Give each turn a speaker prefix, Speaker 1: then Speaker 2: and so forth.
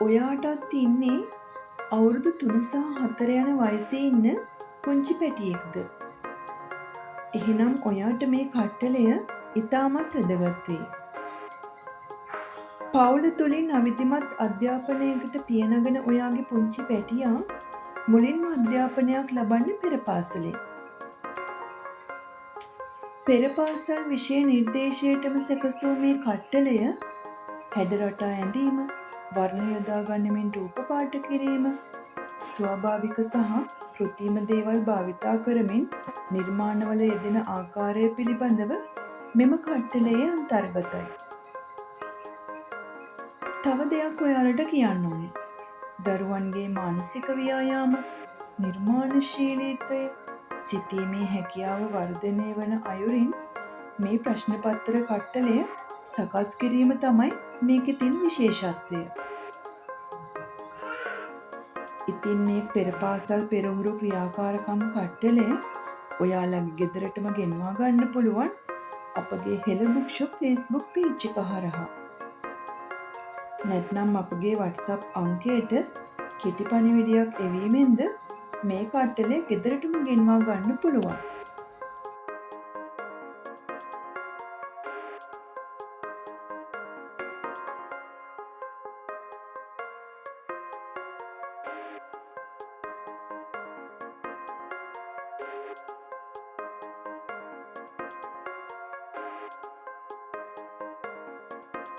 Speaker 1: ඔයාටත් ඉන්නේ අවුරුදු 3 සහ 4 යන වයසේ ඉන්න පුංචි පැටියෙක්ද? එහෙනම් ඔයාට මේ කට්ටලය ඉතාමත් වැදගත් වෙයි. පවුල තුලින් අවිධිමත් අධ්‍යාපනයකට පියනගන ඔයාගේ පුංචි පැටියා මුලින්ම අධ්‍යාපනයක් ලබන්නේ පෙර පාසලේ. පෙර පාසල් විෂය නිර්දේශයටම සැකසූ මේ කට්ටලය හැඩරටා ඇඳීම, වර්ණ යොදා ගනිමින් රූප පාට කිරීම, ස්වාභාවික සහ කෘත්‍රිම දේවල් භාවිතා කරමින් නිර්මාණවල යෙදෙන ආකාරය පිළිබඳව මෙම කට්ටලයේ අන්තර්ගතයි. තව දෙයක් ඔයාලට කියන්න ඕනේ. දරුවන්ගේ මානසික ව්‍යායාම, නිර්මාණශීලීත්වය, සිතීමේ හැකියාව වර්ධනය වන අයුරින් මේ ප්‍රශ්න පත්‍ර කට්ටලය සකස් කිරීම තමයි මේකේ තියෙන විශේෂත්වය. ඉතින් මේ පෙර පාසල් පෙරහුරු ක්‍රියාකාරකම් කට්ටලය ඔයාලගේ ගෙදරටම ගෙන්වා ගන්න පුළුවන් අපගේ හෙළ බුක්ෂොප් Facebook page එක හරහා. නැත්නම් අපගේ WhatsApp අංකයට කෙටි පණිවිඩයක් එවීමෙන්ද මේ කට්ටලය ගෙදරටම ගෙන්වා ගන්න පුළුවන්.